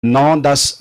9-10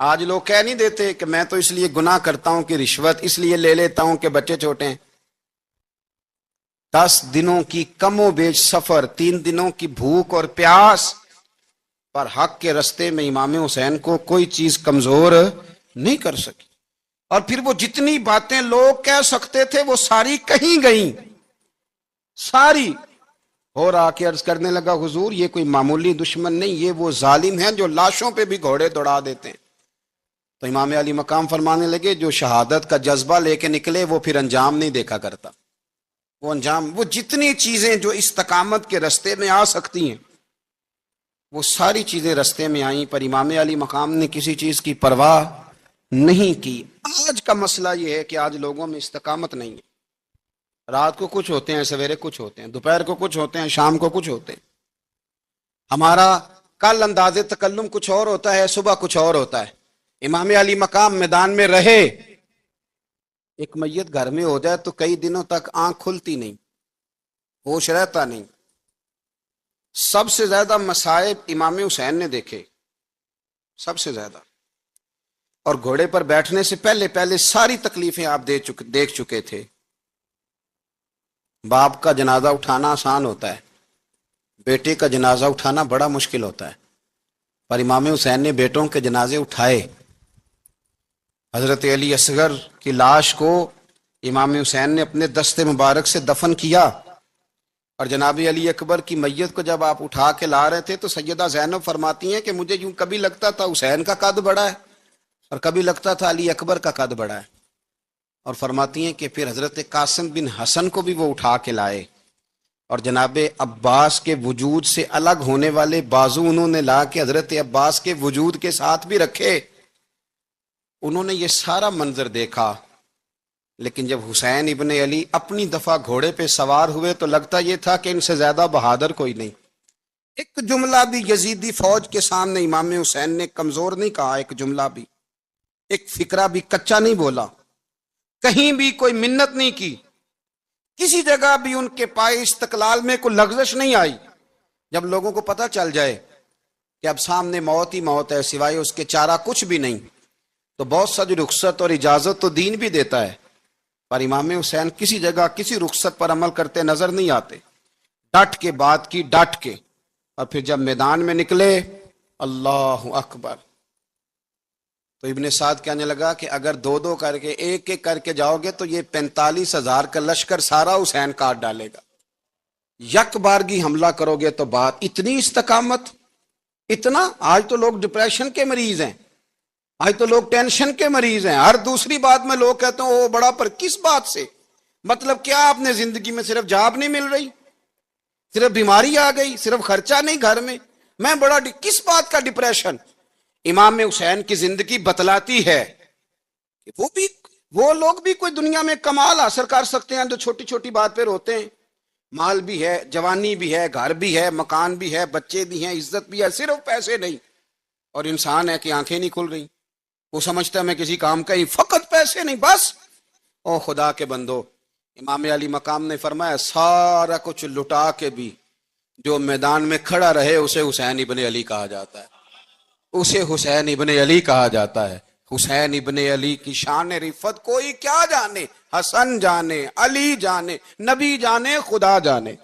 آج لوگ کہہ نہیں دیتے کہ میں تو اس لیے گناہ کرتا ہوں کہ رشوت اس لیے لے لیتا ہوں کہ بچے چھوٹے ہیں. 10 دنوں کی کم و بیش سفر، 3 دنوں کی بھوک اور پیاس، پر حق کے رستے میں امام حسین کو کوئی چیز کمزور نہیں کر سکی. اور پھر وہ جتنی باتیں لوگ کہہ سکتے تھے وہ ساری کہیں گئیں، ساری. اور آ کے عرض کرنے لگا حضور یہ کوئی معمولی دشمن نہیں، یہ وہ ظالم ہیں جو لاشوں پہ بھی گھوڑے دوڑا دیتے ہیں. تو امام علی مقام فرمانے لگے جو شہادت کا جذبہ لے کے نکلے وہ پھر انجام نہیں دیکھا کرتا. وہ انجام، وہ جتنی چیزیں جو استقامت کے رستے میں آ سکتی ہیں وہ ساری چیزیں رستے میں آئیں، پر امام علی مقام نے کسی چیز کی پرواہ نہیں کی. آج کا مسئلہ یہ ہے کہ آج لوگوں میں استقامت نہیں ہے. رات کو کچھ ہوتے ہیں، سویرے کچھ ہوتے ہیں، دوپہر کو کچھ ہوتے ہیں، شام کو کچھ ہوتے ہیں. ہمارا کل انداز تکلم کچھ اور ہوتا ہے، صبح کچھ اور ہوتا ہے. امام علی مقام میدان میں رہے. ایک میت گھر میں ہو جائے تو کئی دنوں تک آنکھ کھلتی نہیں، ہوش رہتا نہیں. سب سے زیادہ مصائب امام حسین نے دیکھے، سب سے زیادہ. اور گھوڑے پر بیٹھنے سے پہلے پہلے ساری تکلیفیں آپ دیکھ چکے تھے. باپ کا جنازہ اٹھانا آسان ہوتا ہے، بیٹے کا جنازہ اٹھانا بڑا مشکل ہوتا ہے. پر امام حسین نے بیٹوں کے جنازے اٹھائے. حضرت علی اصغر کی لاش کو امام حسین نے اپنے دست مبارک سے دفن کیا. اور جناب علی اکبر کی میت کو جب آپ اٹھا کے لا رہے تھے تو سیدہ زینب فرماتی ہیں کہ مجھے یوں کبھی لگتا تھا حسین کا قد بڑا ہے اور کبھی لگتا تھا علی اکبر کا قد بڑا ہے. اور فرماتی ہیں کہ پھر حضرت قاسم بن حسن کو بھی وہ اٹھا کے لائے اور جناب عباس کے وجود سے الگ ہونے والے بازو انہوں نے لا کے حضرت عباس کے وجود کے ساتھ بھی رکھے. انہوں نے یہ سارا منظر دیکھا. لیکن جب حسین ابن علی اپنی دفعہ گھوڑے پہ سوار ہوئے تو لگتا یہ تھا کہ ان سے زیادہ بہادر کوئی نہیں. ایک جملہ بھی یزیدی فوج کے سامنے امام حسین نے کمزور نہیں کہا، ایک جملہ بھی، ایک فکرہ بھی کچا نہیں بولا، کہیں بھی کوئی منت نہیں کی، کسی جگہ بھی ان کے پائے استقلال میں کوئی لغزش نہیں آئی. جب لوگوں کو پتہ چل جائے کہ اب سامنے موت ہی موت ہے، سوائے اس کے چارہ کچھ بھی نہیں، تو بہت سا جو رخصت اور اجازت تو دین بھی دیتا ہے، پر امام حسین کسی جگہ کسی رخصت پر عمل کرتے نظر نہیں آتے. ڈٹ کے بات کی، ڈٹ کے. اور پھر جب میدان میں نکلے، اللہ اکبر. تو ابن سعد کہنے لگا کہ اگر 2 کر کے ایک کر کے جاؤ گے تو یہ 45,000 کا لشکر سارا حسین کاٹ ڈالے گا. یک بارگی حملہ کرو گے تو بات. اتنی استقامت، اتنا. آج تو لوگ ڈپریشن کے مریض ہیں، آج تو لوگ ٹینشن کے مریض ہیں. ہر دوسری بات میں لوگ کہتے ہیں وہ بڑا، پر کس بات سے؟ مطلب کیا آپ نے زندگی میں صرف جاب نہیں مل رہی، صرف بیماری آ گئی، صرف خرچہ نہیں گھر میں بڑا کس بات کا ڈپریشن؟ امام حسین کی زندگی بتلاتی ہے کہ وہ لوگ بھی کوئی دنیا میں کمال حاصل کر سکتے ہیں جو چھوٹی چھوٹی بات پہ روتے ہیں. مال بھی ہے، جوانی بھی ہے، گھر بھی ہے، مکان بھی ہے، بچے بھی ہیں، عزت بھی ہے، صرف پیسے نہیں. اور انسان ہے کہ آنکھیں نہیں کھل رہی، وہ سمجھتا ہے میں کسی کام کا ہی، فقط پیسے نہیں بس. او خدا کے بندو، امام علی مقام نے فرمایا سارا کچھ لٹا کے بھی جو میدان میں کھڑا رہے اسے حسین ابن علی کہا جاتا ہے، اسے حسین ابن علی کہا جاتا ہے. حسین ابن علی کی شان رفت کوئی کیا جانے، حسن جانے، علی جانے، نبی جانے، خدا جانے،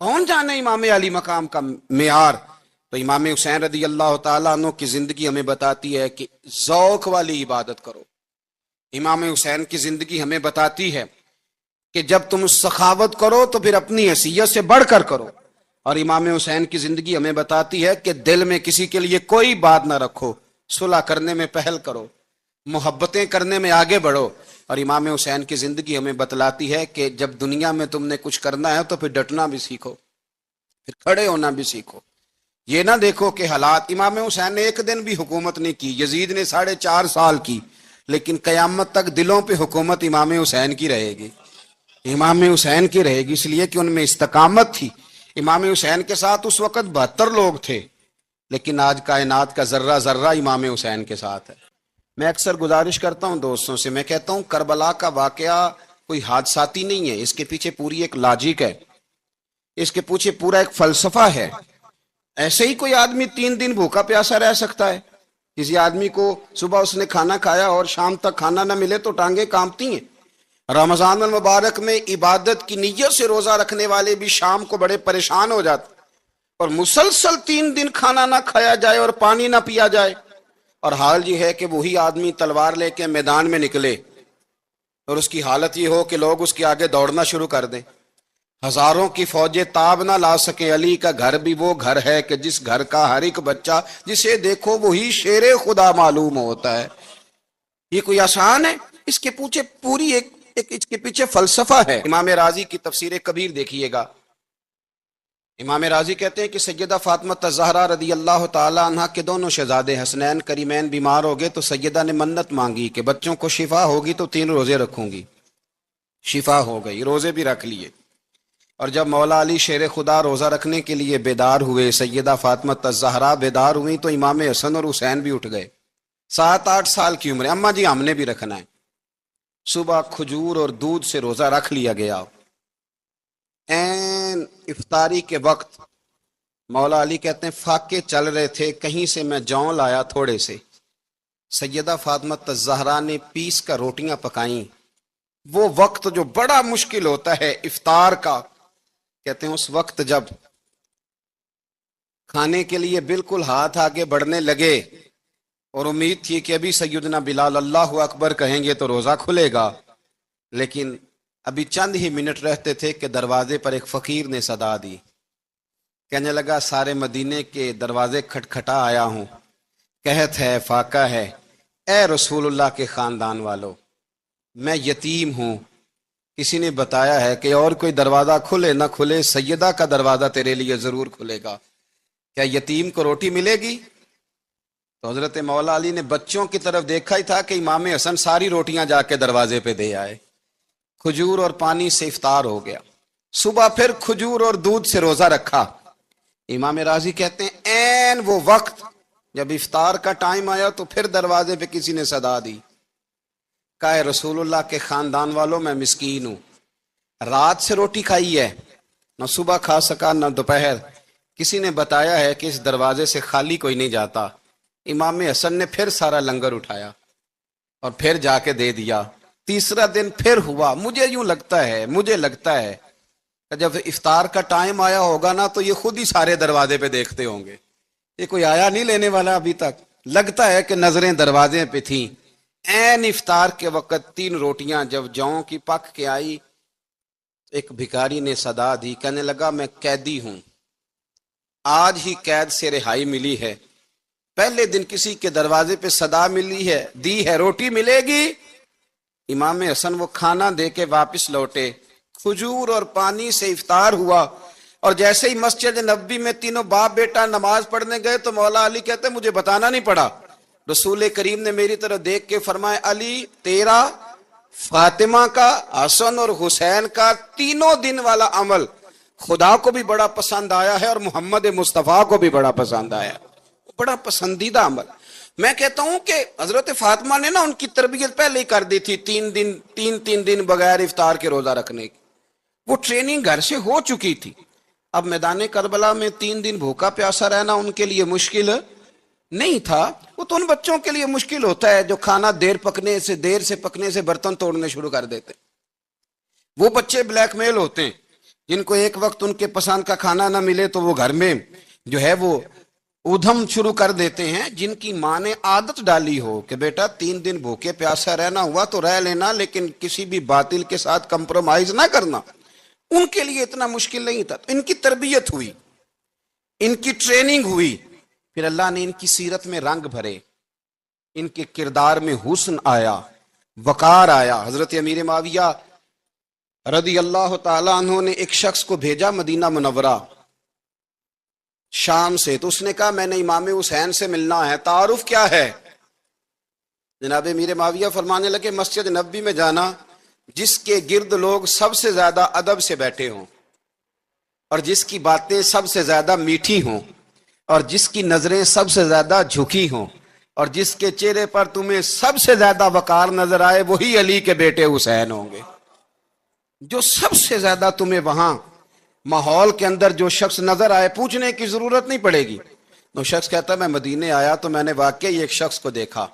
کون جانے امام علی مقام کا معیار. تو امام حسین رضی اللہ تعالیٰ عنہ کی زندگی ہمیں بتاتی ہے کہ ذوق والی عبادت کرو. امام حسین کی زندگی ہمیں بتاتی ہے کہ جب تم سخاوت کرو تو پھر اپنی حیثیت سے بڑھ کر کرو. اور امام حسین کی زندگی ہمیں بتاتی ہے کہ دل میں کسی کے لیے کوئی بات نہ رکھو، صلح کرنے میں پہل کرو، محبتیں کرنے میں آگے بڑھو. اور امام حسین کی زندگی ہمیں بتلاتی ہے کہ جب دنیا میں تم نے کچھ کرنا ہے تو پھر ڈٹنا بھی سیکھو، پھر کھڑے ہونا بھی سیکھو. یہ نہ دیکھو کہ حالات. امام حسین نے ایک دن بھی حکومت نہیں کی، یزید نے 4.5 سال کی، لیکن قیامت تک دلوں پہ حکومت امام حسین کی رہے گی، امام حسین کی رہے گی، اس لیے کہ ان میں استقامت تھی. امام حسین کے ساتھ اس وقت 72 لوگ تھے، لیکن آج کائنات کا ذرہ ذرہ امام حسین کے ساتھ ہے. میں اکثر گزارش کرتا ہوں دوستوں سے، میں کہتا ہوں کربلا کا واقعہ کوئی حادثاتی نہیں ہے، اس کے پیچھے پوری ایک لاجک ہے، اس کے پیچھے پورا ایک فلسفہ ہے. ایسے ہی کوئی آدمی 3 دن بھوکا پیاسا رہ سکتا ہے؟ کسی آدمی کو صبح اس نے کھانا کھایا اور شام تک کھانا نہ ملے تو ٹانگیں کانپتی ہیں۔ رمضان المبارک میں عبادت کی نیت سے روزہ رکھنے والے بھی شام کو بڑے پریشان ہو جاتے، اور مسلسل 3 دن کھانا نہ کھایا جائے اور پانی نہ پیا جائے، اور حال یہ ہے کہ وہی آدمی تلوار لے کے میدان میں نکلے اور اس کی حالت یہ ہو کہ لوگ اس کے آگے دوڑنا شروع کر دیں، ہزاروں کی فوجیں تاب نہ لا سکیں۔ علی کا گھر بھی وہ گھر ہے کہ جس گھر کا ہر ایک بچہ جسے دیکھو وہی شیر خدا معلوم ہوتا ہے۔ یہ کوئی آسان ہے؟ اس کے پیچھے پوری ایک اس کے پیچھے فلسفہ ہے۔ امام راضی کی تفسیر کبیر دیکھیے گا، امام راضی کہتے ہیں کہ سیدہ فاطمہ الزہرا رضی اللہ تعالی عنہ کے دونوں شہزادے حسنین کریمین بیمار ہو گئے تو سیدہ نے منت مانگی کہ بچوں کو شفا ہوگی تو 3 روزے رکھوں گی۔ شفا ہو گئی، روزے بھی رکھ لیے، اور جب مولا علی شیر خدا روزہ رکھنے کے لیے بیدار ہوئے، سیدہ فاطمہ الزہرا بیدار ہوئی تو امام حسن اور حسین بھی اٹھ گئے، 7-8 سال کی عمر، اماں جی ہم نے بھی رکھنا ہے۔ صبح کھجور اور دودھ سے روزہ رکھ لیا گیا۔ این افطاری کے وقت مولا علی کہتے ہیں فاقے چل رہے تھے، کہیں سے میں جوں لایا تھوڑے سے، سیدہ فاطمہ الزہرا نے پیس کر روٹیاں پکائیں۔ وہ وقت جو بڑا مشکل ہوتا ہے افطار کا، کہتے ہیں اس وقت جب کھانے کے لیے بالکل ہاتھ آگے بڑھنے لگے اور امید تھی کہ ابھی سیدنا بلال اللہ اکبر کہیں گے تو روزہ کھلے گا، لیکن ابھی چند ہی منٹ رہتے تھے کہ دروازے پر ایک فقیر نے صدا دی، کہنے لگا سارے مدینے کے دروازے کھٹکھٹا آیا ہوں، قحط ہے، فاقہ ہے، اے رسول اللہ کے خاندان والو، میں یتیم ہوں، کسی نے بتایا ہے کہ اور کوئی دروازہ کھلے نہ کھلے سیدہ کا دروازہ تیرے لیے ضرور کھلے گا، کیا یتیم کو روٹی ملے گی؟ تو حضرت مولا علی نے بچوں کی طرف دیکھا ہی تھا کہ امام حسن ساری روٹیاں جا کے دروازے پہ دے آئے، کھجور اور پانی سے افطار ہو گیا۔ صبح پھر کھجور اور دودھ سے روزہ رکھا۔ امام راضی کہتے ہیں این وہ وقت جب افطار کا ٹائم آیا تو پھر دروازے پہ کسی نے صدا دی، کہا رسول اللہ کے خاندان والوں میں مسکین ہوں، رات سے روٹی کھائی ہے، نہ صبح کھا سکا نہ دوپہر، کسی نے بتایا ہے کہ اس دروازے سے خالی کوئی نہیں جاتا۔ امام حسن نے پھر سارا لنگر اٹھایا اور پھر جا کے دے دیا۔ تیسرا دن پھر ہوا، مجھے لگتا ہے کہ جب افطار کا ٹائم آیا ہوگا نا تو یہ خود ہی سارے دروازے پہ دیکھتے ہوں گے، یہ کوئی آیا نہیں لینے والا ابھی تک، لگتا ہے کہ نظریں دروازے پہ تھیں۔ این افطار کے وقت 3 روٹیاں جب جوں کی پک کے آئی، ایک بھکاری نے صدا دی، کہنے لگا میں قیدی ہوں، آج ہی قید سے رہائی ملی ہے، پہلے دن کسی کے دروازے پہ صدا ملی ہے، دی ہے روٹی ملے گی۔ امام حسن وہ کھانا دے کے واپس لوٹے، کھجور اور پانی سے افطار ہوا، اور جیسے ہی مسجد نبوی میں تینوں باپ بیٹا نماز پڑھنے گئے تو مولا علی کہتے مجھے بتانا نہیں پڑا، رسول کریم نے میری طرف دیکھ کے فرمایا علی تیرا، فاطمہ کا، حسن اور حسین کا 3 دن والا عمل خدا کو بھی بڑا پسند آیا ہے اور محمد مصطفیٰ کو بھی بڑا پسند آیا، بڑا پسندیدہ عمل۔ میں کہتا ہوں کہ حضرت فاطمہ نے نا ان کی تربیت پہلے ہی کر دی تھی، 3 دن بغیر افطار کے روزہ رکھنے کی، وہ ٹریننگ گھر سے ہو چکی تھی۔ اب میدان کربلا میں 3 دن بھوکا پیاسا رہنا ان کے لیے مشکل نہیں تھا، وہ تو ان بچوں کے لیے مشکل ہوتا ہے جو کھانا دیر سے پکنے سے برتن توڑنے شروع کر دیتے، وہ بچے بلیک میل ہوتے ہیں جن کو ایک وقت ان کے پسند کا کھانا نہ ملے تو وہ گھر میں جو ہے وہ ادھم شروع کر دیتے ہیں، جن کی ماں نے عادت ڈالی ہو کہ بیٹا 3 دن بھوکے پیاسا رہنا ہوا تو رہ لینا، لیکن کسی بھی باطل کے ساتھ کمپرومائز نہ کرنا، ان کے لیے اتنا مشکل نہیں تھا۔ ان کی تربیت ہوئی، ان کی ٹریننگ ہوئی، پھر اللہ نے ان کی سیرت میں رنگ بھرے، ان کے کردار میں حسن آیا، وقار آیا۔ حضرت امیر معاویہ رضی اللہ تعالیٰ عنہ نے ایک شخص کو بھیجا مدینہ منورہ شام سے، تو اس نے کہا میں نے امام حسین سے ملنا ہے، تعارف کیا ہے؟ جناب امیر معاویہ فرمانے لگے مسجد نبوی میں جانا جس کے گرد لوگ سب سے زیادہ ادب سے بیٹھے ہوں اور جس کی باتیں سب سے زیادہ میٹھی ہوں اور جس کی نظریں سب سے زیادہ جھکی ہوں اور جس کے چہرے پر تمہیں سب سے زیادہ وقار نظر آئے وہی علی کے بیٹے حسین ہوں گے۔ جو سب سے زیادہ تمہیں وہاں ماحول کے اندر جو شخص نظر آئے، پوچھنے کی ضرورت نہیں پڑے گی، وہ شخص کہتا ہے میں مدینے آیا تو میں نے واقعی ایک شخص کو دیکھا،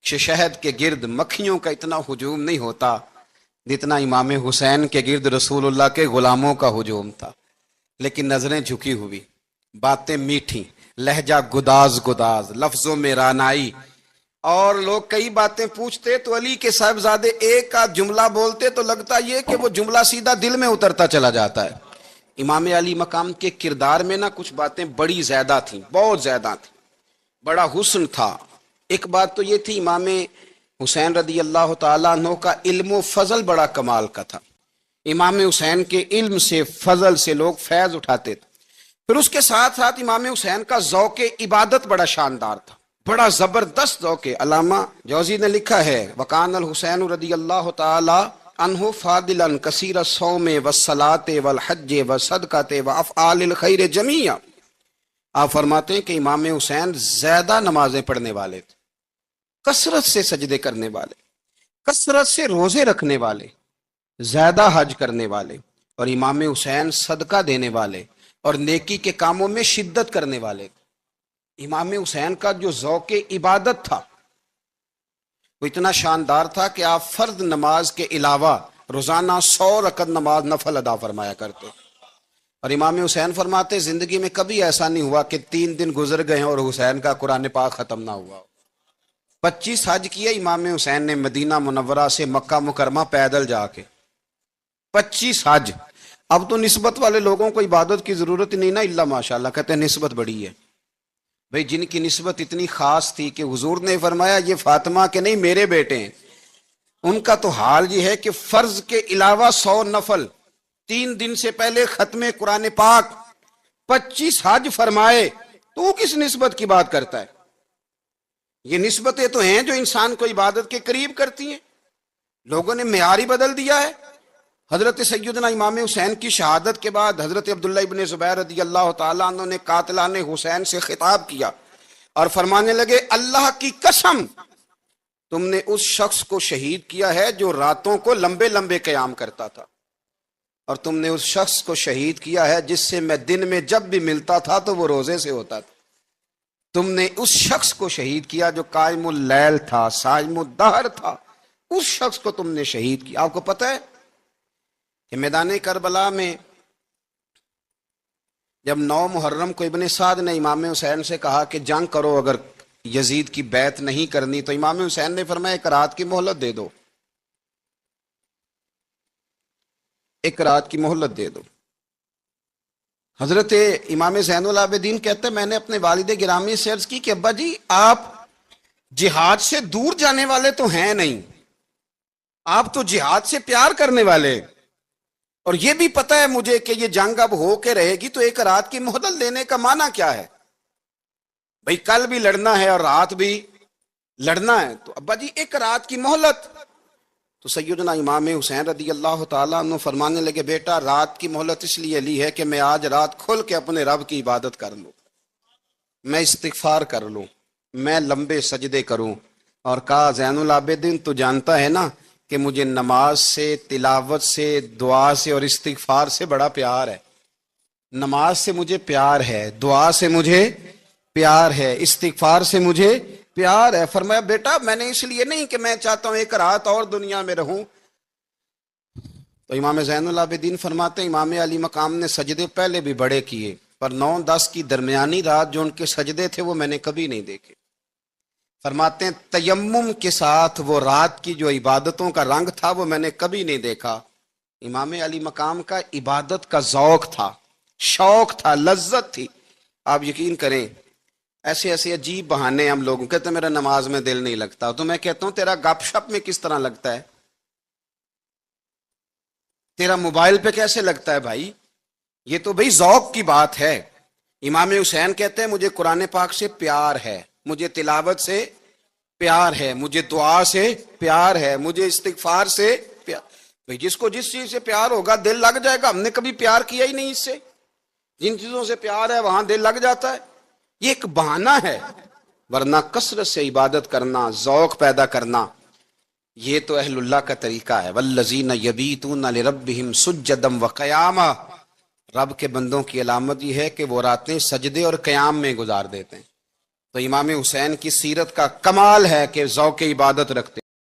شہد کے گرد مکھیوں کا اتنا ہجوم نہیں ہوتا جتنا امام حسین کے گرد رسول اللہ کے غلاموں کا ہجوم تھا، لیکن نظریں جھکی ہوئی، باتیں میٹھی، لہجہ گداز گداز، لفظوں میں رانائی، اور لوگ کئی باتیں پوچھتے تو علی کے صاحبزادے ایک آدھ جملہ بولتے تو لگتا یہ کہ وہ جملہ سیدھا دل میں اترتا چلا جاتا ہے۔ امام علی مقام کے کردار میں نا کچھ باتیں بڑی زیادہ تھیں، بہت زیادہ تھیں، بڑا حسن تھا۔ ایک بات تو یہ تھی، امام حسین رضی اللہ تعالیٰ عنہ کا علم و فضل بڑا کمال کا تھا۔ امام حسین کے علم سے، فضل سے لوگ فیض اٹھاتے تھے۔ پھر اس کے ساتھ ساتھ امام حسین کا ذوق عبادت بڑا شاندار تھا، بڑا زبردست ذوق۔ علامہ جوزی نے لکھا ہے وکان الحسین رضی اللہ تعالی عنہ فاضلا کثیر الصوم والصلاۃ والحج والصدقۃ وافعال الخیر جمیعا۔ آپ فرماتے ہیں کہ امام حسین زیادہ نمازیں پڑھنے والے تھے، کثرت سے سجدے کرنے والے، کثرت سے روزے رکھنے والے، زیادہ حج کرنے والے، اور امام حسین صدقہ دینے والے اور نیکی کے کاموں میں شدت کرنے والے تھے۔ امام حسین کا جو ذوق عبادت تھا وہ اتنا شاندار تھا کہ آپ فرض نماز کے علاوہ روزانہ 100 رکعت نماز نفل ادا فرمایا کرتے۔ اور امام حسین فرماتے زندگی میں کبھی ایسا نہیں ہوا کہ 3 دن گزر گئے ہیں اور حسین کا قرآن پاک ختم نہ ہوا۔ 25 حج کیے امام حسین نے مدینہ منورہ سے مکہ مکرمہ پیدل جا کے، 25 حج۔ اب تو نسبت والے لوگوں کو عبادت کی ضرورت ہی نہیں نا، الا ماشاءاللہ، کہتے ہیں نسبت بڑی ہے۔ بھئی جن کی نسبت اتنی خاص تھی کہ حضور نے فرمایا یہ فاطمہ کے نہیں میرے بیٹے ہیں، ان کا تو حال یہ ہے کہ فرض کے علاوہ 100 نفل، 3 دن سے پہلے ختم قرآن پاک، 25 حج فرمائے، تو وہ کس نسبت کی بات کرتا ہے؟ یہ نسبتیں تو ہیں جو انسان کو عبادت کے قریب کرتی ہیں۔ لوگوں نے معیار ہی بدل دیا ہے۔ حضرت سیدنا امام حسین کی شہادت کے بعد حضرت عبداللہ ابن زبیر رضی اللہ تعالیٰ عنہ نے قاتلان حسین سے خطاب کیا اور فرمانے لگے اللہ کی قسم تم نے اس شخص کو شہید کیا ہے جو راتوں کو لمبے لمبے قیام کرتا تھا، اور تم نے اس شخص کو شہید کیا ہے جس سے میں دن میں جب بھی ملتا تھا تو وہ روزے سے ہوتا تھا۔ تم نے اس شخص کو شہید کیا جو قائم اللیل تھا، صائم الدہر تھا، اس شخص کو تم نے شہید کیا۔ آپ کو پتہ ہے کہ میدان کربلا میں جب 9 محرم کو ابن سعد نے امام حسین سے کہا کہ جنگ کرو اگر یزید کی بیعت نہیں کرنی، تو امام حسین نے فرمایا ایک رات کی مہلت دے دو، ایک رات کی مہلت دے دو۔ حضرت امام زین العابدین کہتے ہیں میں نے اپنے والد گرامی سے عرض کی کہ ابا جی آپ جہاد سے دور جانے والے تو ہیں نہیں، آپ تو جہاد سے پیار کرنے والے، اور یہ بھی پتہ ہے مجھے کہ یہ جنگ اب ہو کے رہے گی، تو ایک رات کی مہلت لینے کا معنی کیا ہے؟ بھئی کل بھی لڑنا ہے اور رات بھی لڑنا ہے، تو ابا جی ایک رات کی مہلت۔ تو سیدنا امام حسین رضی اللہ تعالیٰ عنہ فرمانے لگے بیٹا رات کی مہلت اس لیے لی ہے کہ میں آج رات کھل کے اپنے رب کی عبادت کر لوں، میں استغفار کر لوں، میں لمبے سجدے کروں۔ اور کہا زین العابدین تو جانتا ہے نا کہ مجھے نماز سے، تلاوت سے، دعا سے اور استغفار سے بڑا پیار ہے۔ نماز سے مجھے پیار ہے، دعا سے مجھے پیار ہے، استغفار سے مجھے پیار ہے۔ فرمایا بیٹا میں نے اس لیے نہیں کہ میں چاہتا ہوں ایک رات اور دنیا میں رہوں۔ تو امام زین العابدین فرماتے ہیں امام علی مقام نے سجدے پہلے بھی بڑے کیے، پر 9-10 کی درمیانی رات جو ان کے سجدے تھے وہ میں نے کبھی نہیں دیکھے۔ فرماتے ہیں تیمم کے ساتھ وہ رات کی جو عبادتوں کا رنگ تھا وہ میں نے کبھی نہیں دیکھا۔ امام علی مقام کا عبادت کا ذوق تھا، شوق تھا، لذت تھی۔ آپ یقین کریں ایسے ایسے عجیب بہانے ہم لوگوں کہتے ہیں میرا نماز میں دل نہیں لگتا، تو میں کہتا ہوں تیرا گپ شپ میں کس طرح لگتا ہے، تیرا موبائل پہ کیسے لگتا ہے بھائی؟ یہ تو بھائی ذوق کی بات ہے۔ امام حسین کہتے ہیں مجھے قرآن پاک سے پیار ہے، مجھے تلاوت سے پیار ہے، مجھے دعا سے پیار ہے، مجھے استغفار سے پیار۔ بھائی جس کو جس چیز سے پیار ہوگا دل لگ جائے گا۔ ہم نے کبھی پیار کیا ہی نہیں اس سے، جن چیزوں سے پیار ہے وہاں دل لگ جاتا ہے۔ یہ ایک بہانہ ہے، ورنہ کثرت سے عبادت کرنا، ذوق پیدا کرنا، یہ تو اہل اللہ کا طریقہ ہے۔ والذین یبیتون لربہم سجدا وقیاما، رب کے بندوں کی علامت یہ ہے کہ وہ راتیں سجدے اور قیام میں گزار دیتے ہیں. تو امام حسین کی سیرت کا کمال ہے کہ ذوق عبادت رکھتے